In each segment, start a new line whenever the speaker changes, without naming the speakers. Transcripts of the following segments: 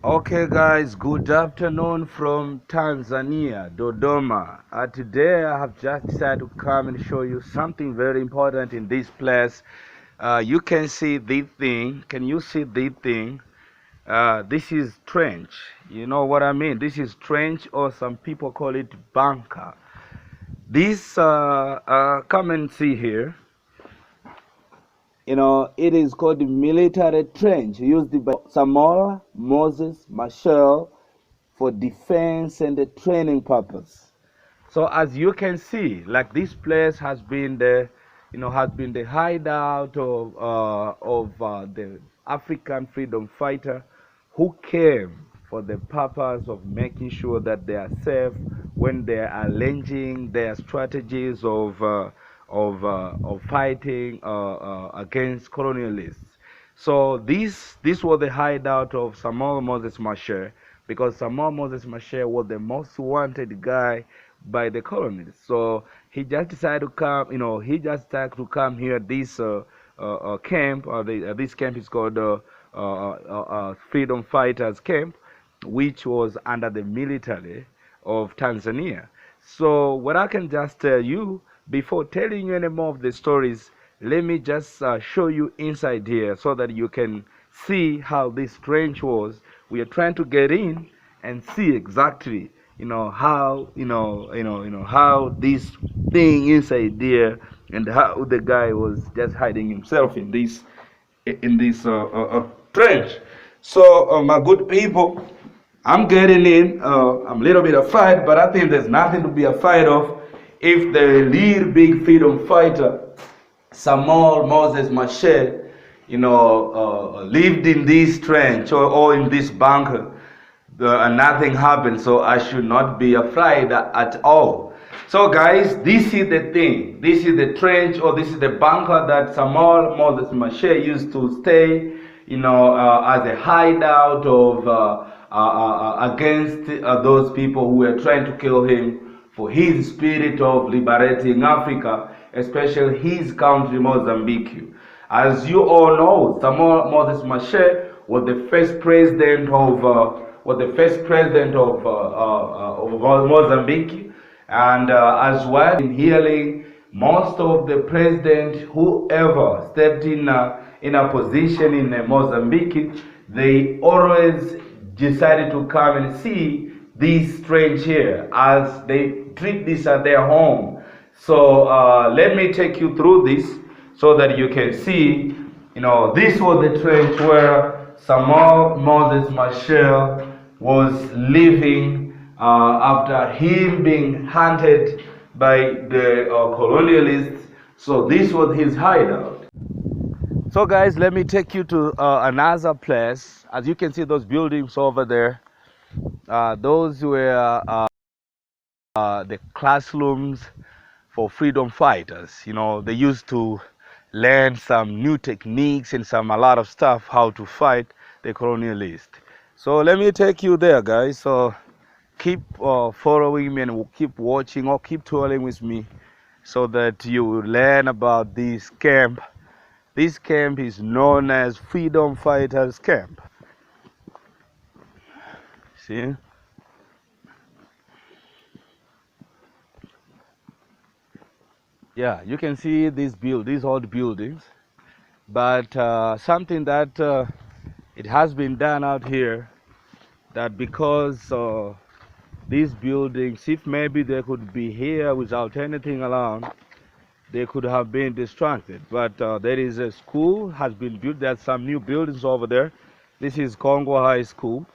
Okay guys, good afternoon from Tanzania, Dodoma. Today I have just decided to come and show you something very important in this place. You can see this thing. Can you see this thing? This is trench. You know what I mean? This is trench, or some people call it bunker. This, come and see here. It is called the military trench used by Samora Machel for defense and the training purpose. So as you can see, like this place has been the hideout of the African freedom fighter who came for the purpose of making sure that they are safe when they are arranging their strategies of fighting against colonialists. So this was the hideout of Samora Machel, because Samora Machel was the most wanted guy by the colonists. So he just decided to come. He just decided to come here. This camp, or this camp is called Freedom Fighters Camp, which was under the military of Tanzania. So what I can just tell you, before telling you any more of the stories, let me just show you inside here so that you can see how this trench was. We are trying to get in and see exactly how how this thing inside there, and how the guy was just hiding himself in this trench. So my good people, I'm getting in. I'm a little bit afraid, but I think there's nothing to be afraid of if the real big freedom fighter, Samora Machel, lived in this trench or in this bunker, and nothing happened. So I should not be afraid at all. So guys, this is the thing. This is the trench, or this is the bunker that Samora Machel used to stay, as a hideout of against those people who were trying to kill him for his spirit of liberating Africa, especially his country, Mozambique. As you all know, Samora Machel was the first president of Mozambique, and as well in healing most of the president who ever stepped in a position in Mozambique, they always decided to come and see this trench here, as they treat this at their home. So let me take you through this so that you can see. This was the trench where Samora Machel was living after him being hunted by the colonialists. So this was his hideout. So guys, let me take you to another place. As you can see, those buildings over there, those were the classrooms for freedom fighters. They used to learn some new techniques and a lot of stuff, how to fight the colonialists. So let me take you there, guys. So keep following me and keep watching, or keep touring with me, so that you will learn about this camp. This camp is known as Freedom Fighters Camp. See? Yeah, you can see these old buildings, but something that it has been done out here, that because these buildings, if maybe they could be here without anything around, they could have been distracted. But there is a school has been built. There's some new buildings over there. This is Kongwa High School,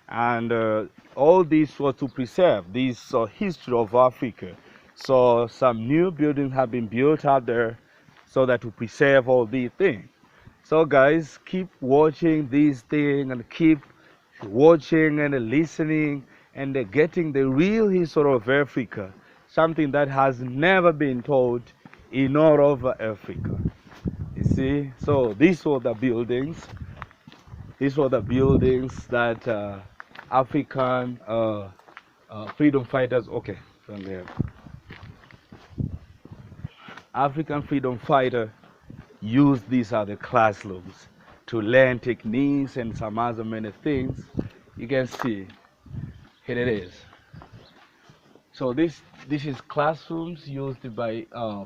and all this was to preserve this history of Africa. So some new buildings have been built out there so that to preserve all these things. So guys, keep watching these things and keep watching and listening and getting the real history of Africa, something that has never been told in all over Africa. You see, so these were the buildings. These were the buildings that African freedom fighters. Okay, from there. African freedom fighter used these other classrooms to learn techniques and some other many things You can see, here it is. So this is classrooms used by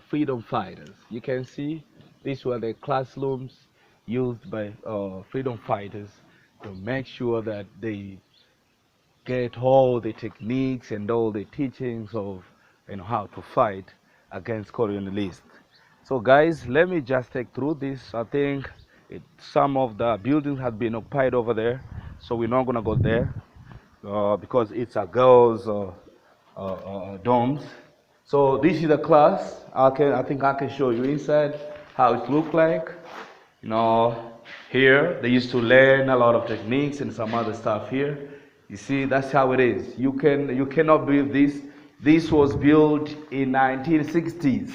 freedom fighters. You can see these were the classrooms used by freedom fighters to make sure that they get all the techniques and all the teachings of how to fight against colonialists. So guys, let me just take through this. I think some of the buildings have been occupied over there, so we're not gonna go there because it's a girls' dorms. So this is the class. I think I can show you inside how it look like. Here they used to learn a lot of techniques and some other stuff here. You see, that's how it is. You cannot believe this. This was built in 1960s.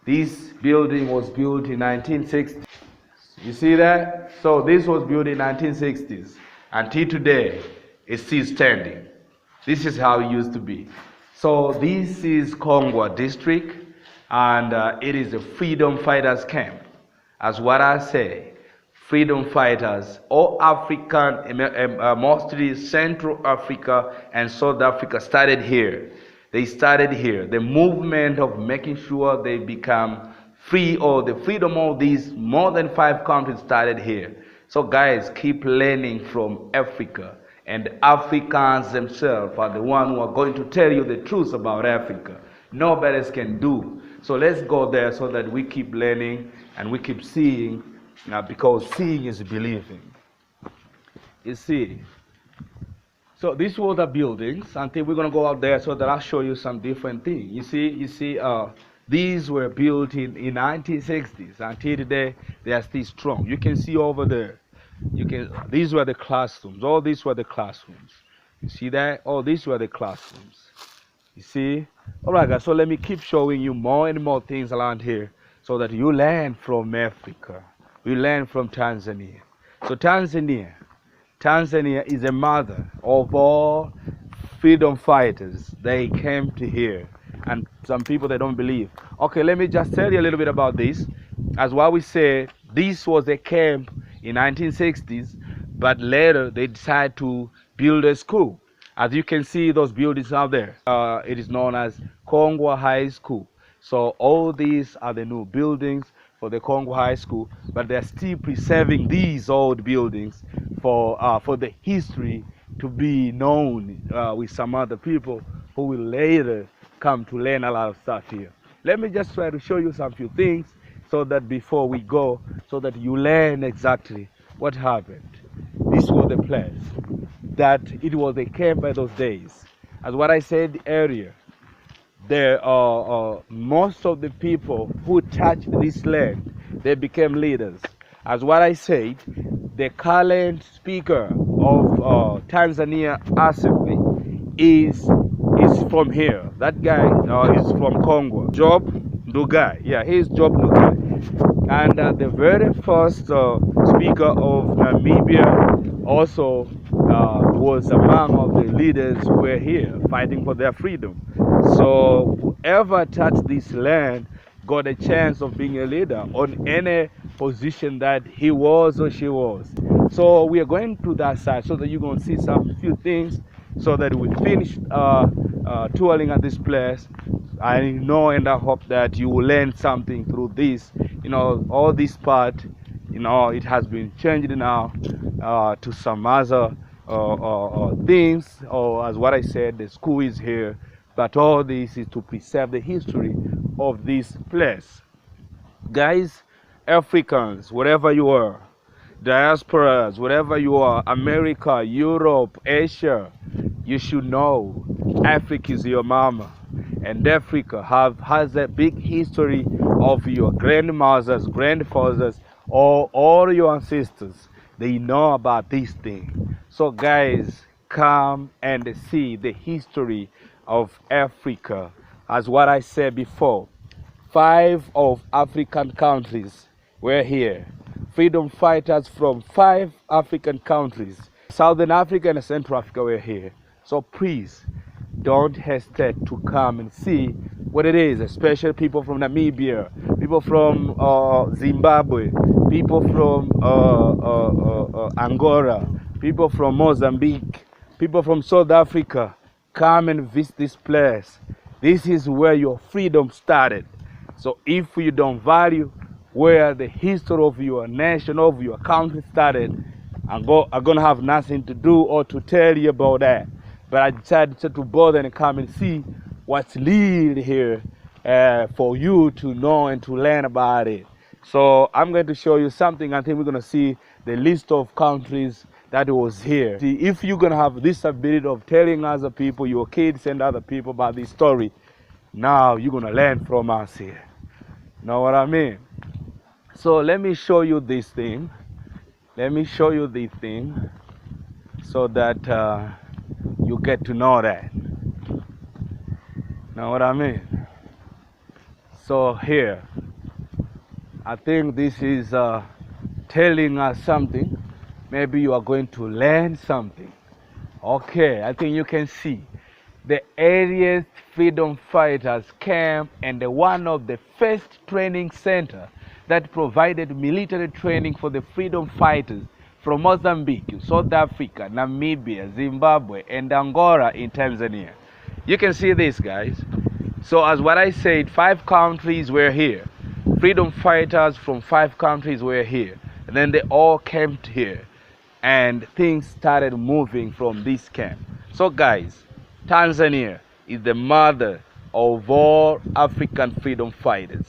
This building was built in 1960s. You see that? So this was built in 1960s. Until today, it's still standing. This is how it used to be. So this is Kongwa district, and it is a freedom fighters camp. As what I say, freedom fighters, all African, mostly Central Africa and South Africa started here. They started here. The movement of making sure they become free, or the freedom of these more than 5 countries started here. So guys, keep learning from Africa. And Africans themselves are the ones who are going to tell you the truth about Africa. Nobody else can do. So let's go there so that we keep learning and we keep seeing, because seeing is believing. You see. So these were the buildings. Until we're going to go out there so that I'll show you some different things. You see, these were built in 1960s. Until today, they are still strong. You can see over there. These were the classrooms. All these were the classrooms. You see that? All these were the classrooms. You see? All right, guys. So let me keep showing you more and more things around here so that you learn from Africa. You learn from Tanzania. So Tanzania is a mother of all freedom fighters. They came to here. And some people, they don't believe. Okay, let me just tell you a little bit about this. As what we said, this was a camp in 1960s, but later they decided to build a school. As you can see, those buildings out there, it is known as Kongwa High School. So all these are the new buildings for the Kongwa High School, but they're still preserving these old buildings for the history to be known with some other people who will later come to learn a lot of stuff here. Let me just try to show you some few things so that before we go, so that you learn exactly what happened. This was the place that it was a camp by those days. As what I said earlier, there are most of the people who touched this land, they became leaders. As what I said, the current speaker of Tanzania Assembly is from here. That guy is from Congo. Job Ndugai. Yeah, he's Job Ndugai. And the very first speaker of Namibia also was among of the leaders who were here fighting for their freedom. So whoever touched this land got a chance of being a leader on any position that he was or she was. So we are going to that side so that you're going to see some few things so that we finish touring at this place. I know and I hope that you will learn something through this. All this part, it has been changed now to some other things, or as what I said, the school is here, but all this is to preserve the history of this place. Guys, Africans, wherever you are, diasporas, wherever you are, America, Europe, Asia, you should know Africa is your mama. And Africa has a big history of your grandmothers, grandfathers, or all your ancestors. They know about this thing. So guys, come and see the history of Africa. As what I said before, 5 of African countries were here. Freedom fighters from 5 African countries. Southern Africa and Central Africa were here. So please, don't hesitate to come and see what it is, especially people from Namibia, people from Zimbabwe, people from Angola, people from Mozambique, people from South Africa, come and visit this place. This is where your freedom started. So if you don't value where the history of your nation, of your country started, I'm gonna have nothing to do or to tell you about that. But I decided to bother and come and see what's lead here for you to know and to learn about it. So I'm going to show you something. I think we're gonna see the list of countries that was here. See, if you're gonna have this ability of telling other people, your kids and other people about this story, now you're gonna learn from us here. Know what I mean? So let me show you this thing. Let me show you this thing so that you get to know that. Know what I mean? So here, I think this is telling us something. Maybe you are going to learn something. Okay, I think you can see the earliest freedom fighters camp and one of the first training center that provided military training for the freedom fighters from Mozambique, South Africa, Namibia, Zimbabwe, and Angola in Tanzania. You can see this, guys. So as what I said, 5 countries were here. Freedom fighters from 5 countries were here. And then they all camped here. And things started moving from this camp. So guys, Tanzania is the mother of all African freedom fighters.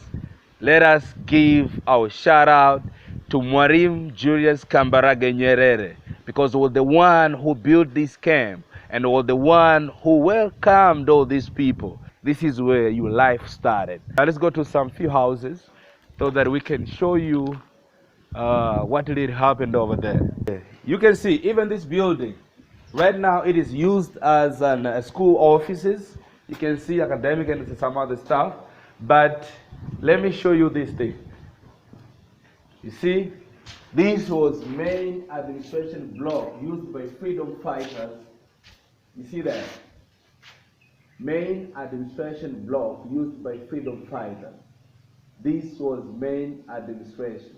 Let us give our shout out to Mwalimu Julius Kambarage Nyerere, because he was the one who built this camp and was the one who welcomed all these people. This is where your life started. Now let's go to some few houses so that we can show you what really happened over there. You can see even this building. Right now it is used as school offices. You can see academic and some other stuff. But let me show you this thing. You see, this was main administration block used by freedom fighters. You see that? Main administration block used by freedom fighters. This was main administration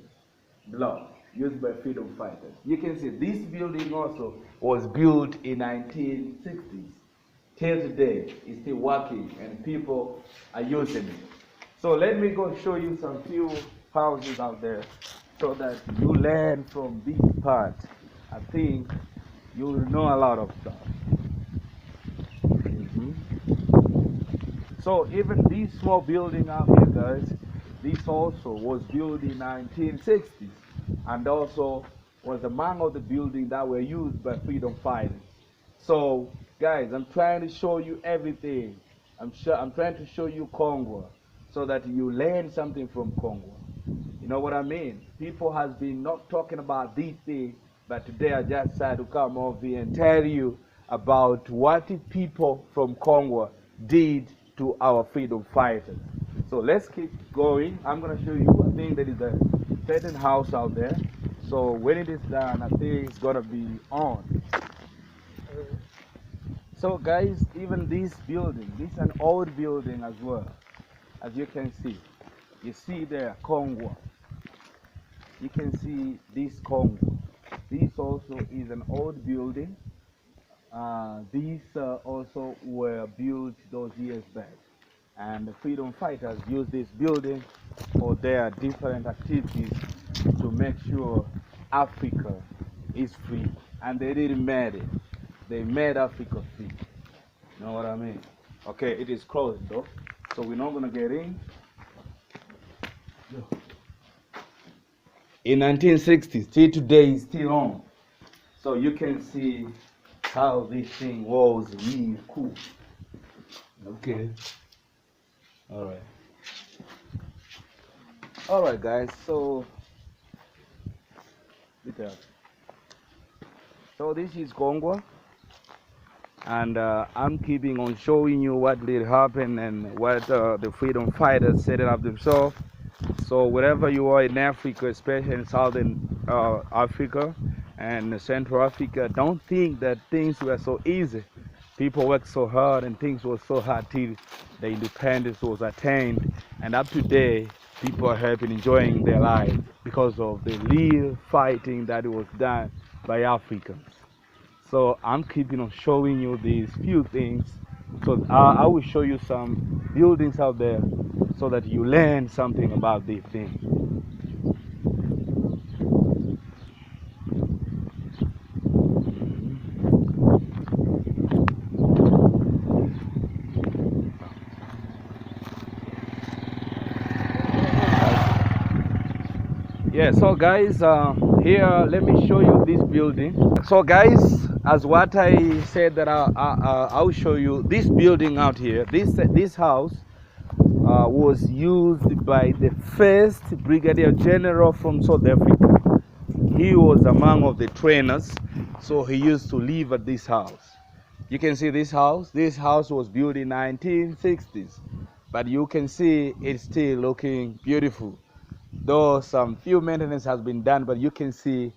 block used by freedom fighters. You can see this building also was built in 1960s. Till today, it's still working and people are using it. So let me go show you some few houses out there so that you learn from this part. I think you will know a lot of stuff. So even this small building out here, guys, this also was built in 1960s and also was among of the buildings that were used by freedom fighters. So guys, I'm trying to show you everything. I'm trying to show you Kongwa so that you learn something from Kongwa. You know what I mean? People has been not talking about these things, but today I just decided to come over here and tell you about what the people from Kongwa did to our freedom fighters. So let's keep going. I'm going to show you, I think there is a certain house out there. So when it is done, I think it's going to be on. So guys, even this building, this is an old building as well. As you can see, you see there, Kongwa. You can see this Kongwa. This also is an old building. These also were built those years back. And the freedom fighters used this building for their different activities to make sure Africa is free. And they didn't made it. They made Africa free. You know what I mean? Okay, it is closed though, so we're not gonna get in. In 1960s, till today is still on. So you can see how this thing was really cool. Okay. Alright. Alright guys, so this is Kongwa. And I'm keeping on showing you what did happen and what the freedom fighters set it up themselves. So wherever you are in Africa, especially in Southern Africa and Central Africa, don't think that things were so easy. People worked so hard and things were so hard till the independence was attained. And up to today, people are happy and enjoying their lives because of the real fighting that was done by Africans. So I'm keeping on showing you these few things. So I will show you some buildings out there so that you learn something about these things. Yeah, so guys, here let me show you this building. So guys, as what I said that I'll show you this building out here. This house was used by the first Brigadier General from South Africa. He was among of the trainers, so he used to live at this house. You can see this house. This house was built in 1960s, but you can see it's still looking beautiful. Though some few maintenance has been done, but you can see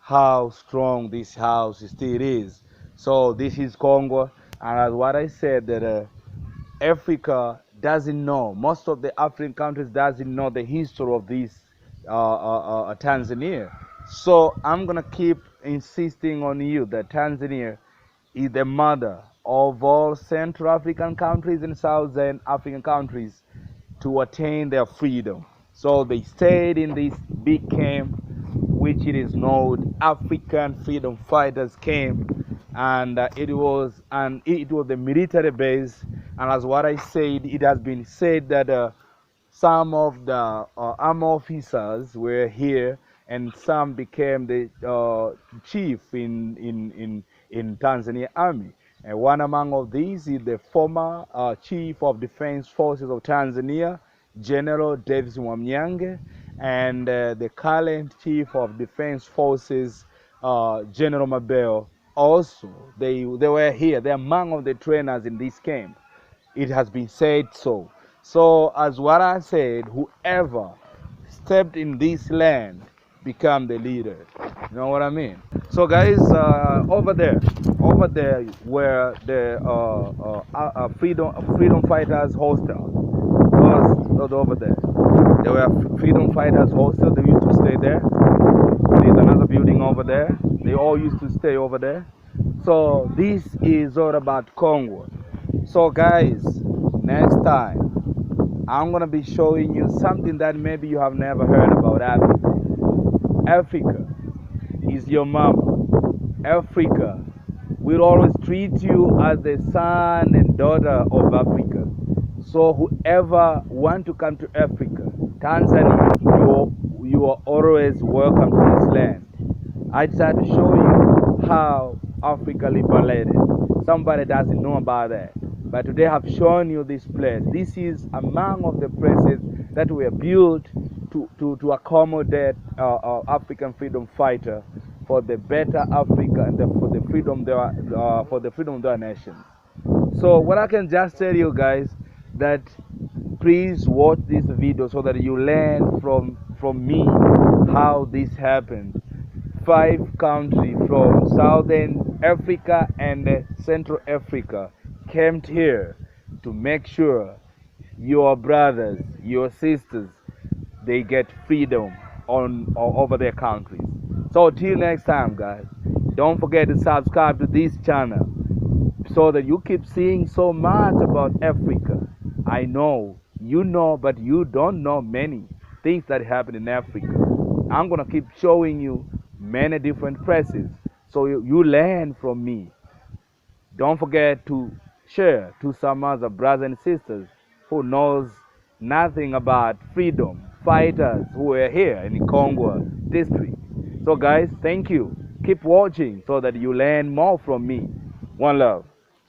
how strong this house still is. So this is Kongwa, and as what I said, that Africa doesn't know, most of the African countries doesn't know the history of this Tanzania. So I'm gonna keep insisting on you that Tanzania is the mother of all Central African countries and Southern African countries to attain their freedom. So they stayed in this big camp, which it is known African Freedom Fighters Camp, and it was the military base. And as what I said, it has been said that some of the army officers were here, and some became the chief in Tanzania Army. And one among of these is the former Chief of Defense Forces of Tanzania, General Davis Mwalimu, and the current Chief of Defense Forces, General Machel. Also, they were here. They're among of the trainers in this camp. It has been said so. So, as what I said, whoever stepped in this land become the leader. You know what I mean? So, guys, over there where the freedom fighters hostel. Those over there. There were freedom fighters hostel. They used to stay there. There's another building over there. They all used to stay over there. So this is all about Congo. So guys, next time I'm gonna be showing you something that maybe you have never heard about Africa. Africa is your mama. Africa will always treat you as the son and daughter of Africa. So whoever want to come to Africa, Tanzania, you are always welcome to this land. I try to show you how Africa liberated. Somebody doesn't know about that. But today I have shown you this place. This is among of the places that were built to accommodate African freedom fighter for the better Africa and for the freedom of their nation. So what I can just tell you guys, that please watch this video so that you learn from me how this happened. 5 countries from Southern Africa and Central Africa came here to make sure your brothers, your sisters, they get freedom over their countries. So till next time, guys, don't forget to subscribe to this channel so that you keep seeing so much about Africa. I know you know, but you don't know many things that happen in Africa. I'm gonna keep showing you many different places so you learn from me. Don't forget to share to some other brothers and sisters who knows nothing about freedom fighters who are here in Kongwa district. So guys, thank you. Keep watching so that you learn more from me. One love.